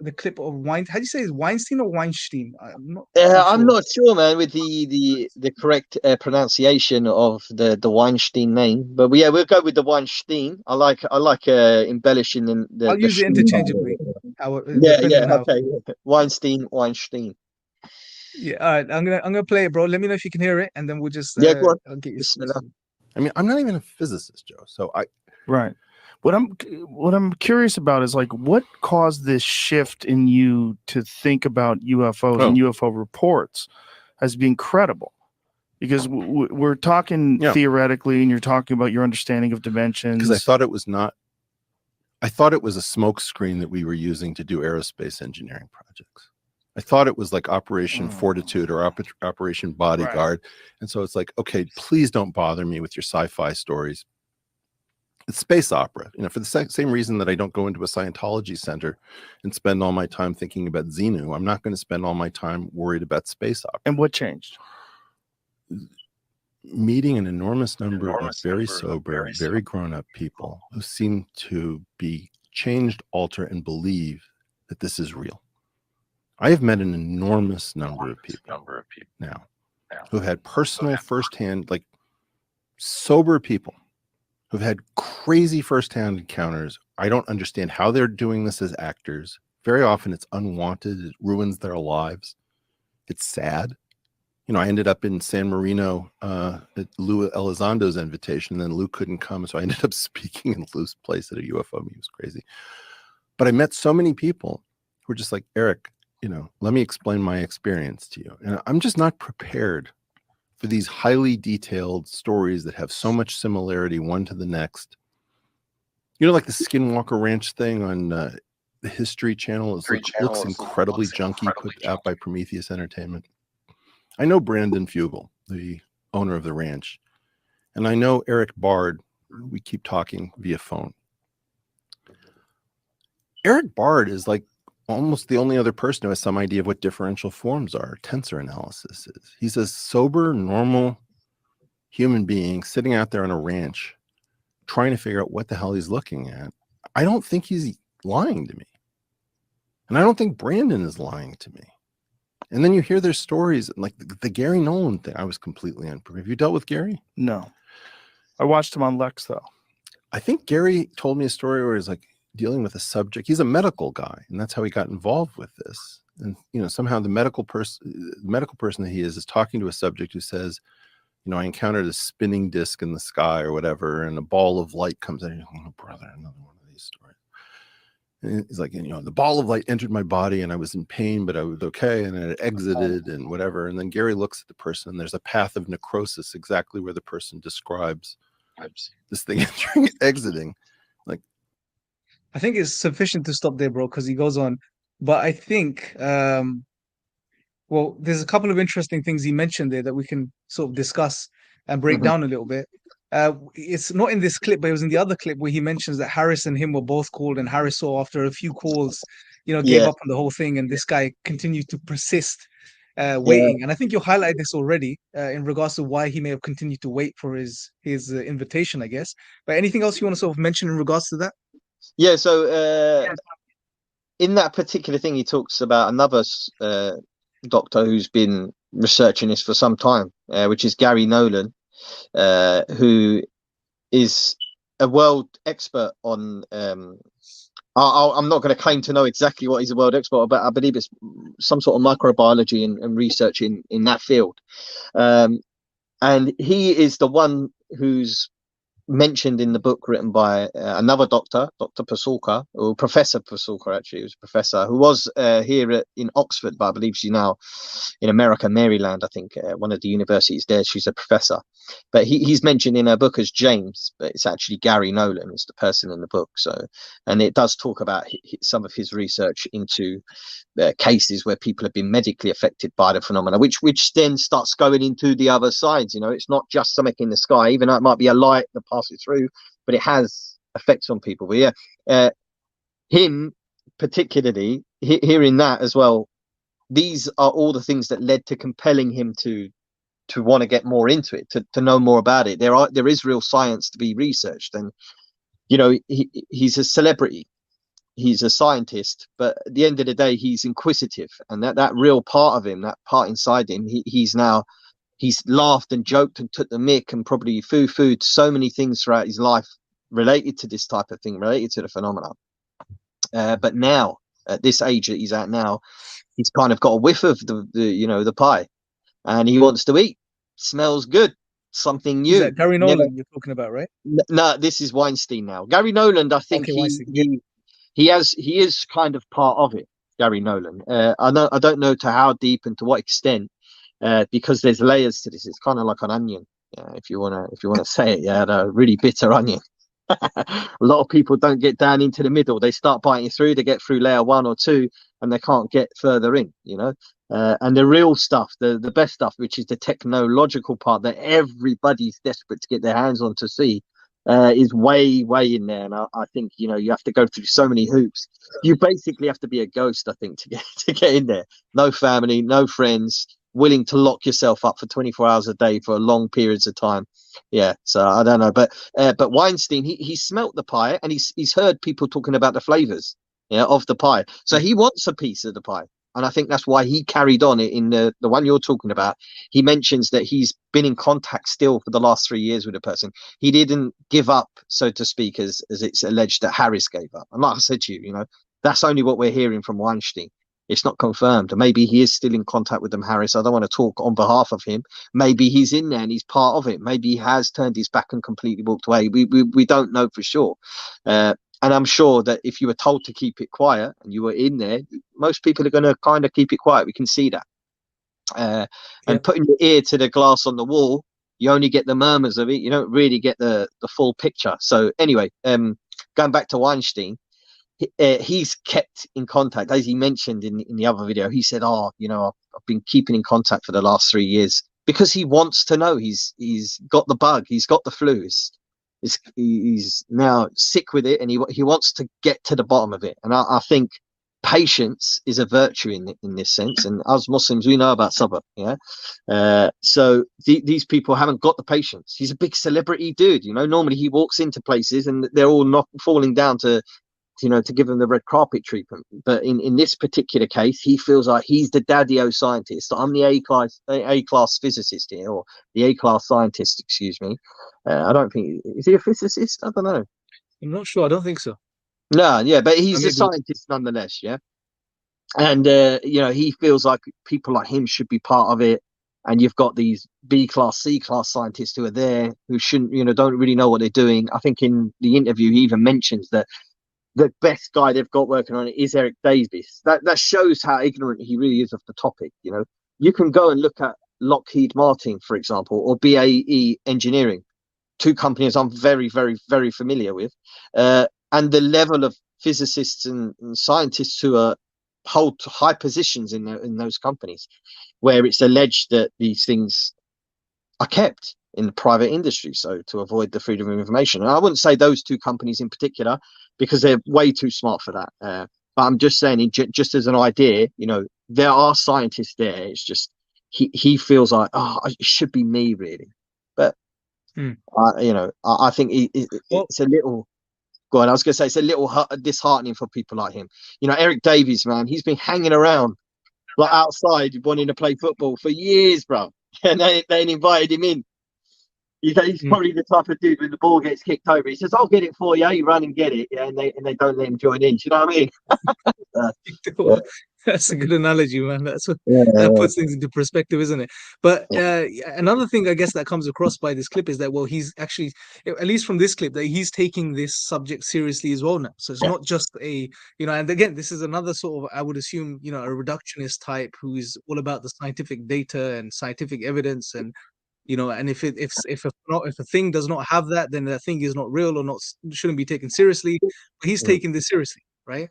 the clip of How do you say, it's Weinstein or Weinstein? I'm not too I'm sure. not sure, man, with the correct pronunciation of the Weinstein name, but yeah, we'll go with the Weinstein. I like embellishing I'll the use it Stein. interchangeably, Yeah, depending yeah, on how. okay. Weinstein. Yeah, all right. I'm gonna play it, bro. Let me know if you can hear it, and then we'll just Yeah, go on. I'll get you. Bismillah. I mean, I'm not even a physicist, Joe. So Right. What I'm curious about is like what caused this shift in you to think about UFOs and UFO reports as being credible? Because we're talking theoretically, and you're talking about your understanding of dimensions. Because I thought it was not. I thought it was a smoke screen that we were using to do aerospace engineering projects. I thought it was like Operation Fortitude or Operation Bodyguard. Right. And so it's like, okay, please don't bother me with your sci-fi stories. It's space opera, for the same reason that I don't go into a Scientology center and spend all my time thinking about Xenu. I'm not going to spend all my time worried about space opera. And what changed? Meeting an enormous number of very sober, very grown-up people who seem to be changed, alter, and believe that this is real. I have met an enormous number of people now who've had personal, firsthand, like sober people who've had crazy firsthand encounters. I don't understand how they're doing this as actors. Very often it's unwanted. It ruins their lives. It's sad. I ended up in San Marino at Lou Elizondo's invitation, and then Lou couldn't come, so I ended up speaking in Lou's place at a UFO meet. It was crazy. But I met so many people who were just like, Eric, let me explain my experience to you. And I'm just not prepared for these highly detailed stories that have so much similarity one to the next. Like the Skinwalker Ranch thing on the History Channel. It looks incredibly junky, put out by Prometheus Entertainment. I know Brandon Fugel, the owner of the ranch, and I know Eric Bard. We keep talking via phone. Eric Bard is like almost the only other person who has some idea of what differential forms are, tensor analysis is. He's a sober, normal human being sitting out there on a ranch trying to figure out what the hell he's looking at. I don't think he's lying to me. And I don't think Brandon is lying to me. And then you hear their stories, like the Gary Nolan thing. I was completely unprepared. Have you dealt with Gary? No. I watched him on Lex, though. I think Gary told me a story where he's like dealing with a subject. He's a medical guy, and that's how he got involved with this. And, somehow the medical person that he is talking to a subject who says, I encountered a spinning disc in the sky or whatever, and a ball of light comes in. Oh, brother, another one of these stories. And he's like, the ball of light entered my body and I was in pain, but I was okay. And it exited and whatever. And then Gary looks at the person and there's a path of necrosis exactly where the person describes this thing entering and exiting. Like, I think it's sufficient to stop there, bro, because he goes on. But I think, well, there's a couple of interesting things he mentioned there that we can sort of discuss and break down a little bit. It's not in this clip, but it was in the other clip where he mentions that Harris and him were both called, and Harris saw after a few calls, gave up on the whole thing, and this guy continued to persist waiting. And I think you highlighted this already in regards to why he may have continued to wait for his invitation, I guess. But anything else you want to sort of mention in regards to that? Yeah, so in that particular thing, he talks about another doctor who's been researching this for some time, which is Gary Nolan. Who is a world expert on I'm not going to claim to know exactly what he's a world expert, but I believe it's some sort of microbiology and research in that field. And he is the one who's mentioned in the book written by another doctor, Dr. Pasulka, or Professor Pasulka, actually. He was a professor who was here in Oxford, but I believe she's now in America, Maryland, I think, one of the universities there. She's a professor. But he's mentioned in her book as James, but it's actually Gary Nolan is the person in the book. So, and it does talk about some of his research into cases where people have been medically affected by the phenomena, which then starts going into the other sides. It's not just something in the sky, even though it might be a light that passes through, but it has effects on people. But yeah, him particularly, hearing that as well, these are all the things that led to compelling him to want to get more into it, to know more about it. There is real science to be researched, and he's a celebrity. he's a scientist, but at the end of the day, he's inquisitive, and that real part of him, that part inside him, he's laughed and joked and took the mick and probably foo-fooed so many things throughout his life related to this type of thing, related to the phenomenon. But now, at this age that he's at now, he's kind of got a whiff of the pie, and he wants to eat. Smells good, something new. Is that Gary Nolan you're talking about, right? No, this is Weinstein now. Gary Nolan, I think he is kind of part of it. Gary Nolan. I don't know to how deep and to what extent, because there's layers to this. It's kind of like an onion, if you wanna say it. Yeah, a really bitter onion. A lot of people don't get down into the middle. They start biting through, they get through layer 1 or 2, and they can't get further in, and the real stuff, the best stuff, which is the technological part that everybody's desperate to get their hands on to see, is way in there. And I think you have to go through so many hoops. You basically have to be a ghost, I think, to get in there. No family, no friends, willing to lock yourself up for 24 hours a day for long periods of time. Yeah, so I don't know, but Weinstein, he smelt the pie, and he's heard people talking about the flavors, of the pie. So he wants a piece of the pie, and I think that's why he carried on it in the one you're talking about. He mentions that he's been in contact still for the last 3 years with a person. He didn't give up, so to speak, as it's alleged that Harris gave up. And like I said to you, that's only what we're hearing from Weinstein. It's not confirmed. Maybe he is still in contact with them, Harris. I don't want to talk on behalf of him. Maybe he's in there and he's part of it. Maybe he has turned his back and completely walked away. We don't know for sure. And I'm sure that if you were told to keep it quiet and you were in there, most people are going to kind of keep it quiet. We can see that. And putting your ear to the glass on the wall, you only get the murmurs of it. You don't really get the full picture. So anyway, going back to Weinstein, he's kept in contact, as he mentioned in the other video. He said, I've been keeping in contact for the last 3 years because he wants to know. He's got the bug, he's got the flu, he's now sick with it, and he wants to get to the bottom of it. And I think patience is a virtue in this sense, and us Muslims, we know about sabr. So these people haven't got the patience. He's a big celebrity dude, normally he walks into places and they're all not falling down to give him the red carpet treatment. But in this particular case, he feels like he's the daddy-o scientist. I'm the A-class physicist here, or the A-class scientist, excuse me. I don't think, is he a physicist? I don't know. I'm not sure. I don't think so. No, yeah, but he's a scientist nonetheless, yeah. And, he feels like people like him should be part of it. And you've got these B-class, C-class scientists who are there, who shouldn't, don't really know what they're doing. I think in the interview, he even mentions that the best guy they've got working on it is Eric Davis. That shows how ignorant he really is of the topic. You can go and look at Lockheed Martin, for example, or BAE Engineering, 2 companies I'm very, very, very familiar with, and the level of physicists and scientists who hold high positions in those companies, where it's alleged that these things are kept in the private industry, so to avoid the freedom of information. And I wouldn't say those 2 companies in particular, because they're way too smart for that. But I'm just saying, just as an idea, there are scientists there. It's just he feels like, it should be me, really. But I think it's a little. Go on. I was going to say it's a little disheartening for people like him. Eric Davies, man, he's been hanging around like outside wanting to play football for years, bro. And they invited him in. He's probably the type of dude when the ball gets kicked over, he says, I'll get it for you. You run and get it. Yeah, and they don't let him join in. Do you know what I mean? That's a good analogy, man. That puts things into perspective, isn't it? But another thing, I guess, that comes across by this clip is that, well, he's actually, at least from this clip, that he's taking this subject seriously as well now. So it's not just and again, this is another sort of, I would assume, a reductionist type who is all about the scientific data and scientific evidence, and and if a thing does not have that, then that thing is not real or shouldn't be taken seriously. But he's taking this seriously, right?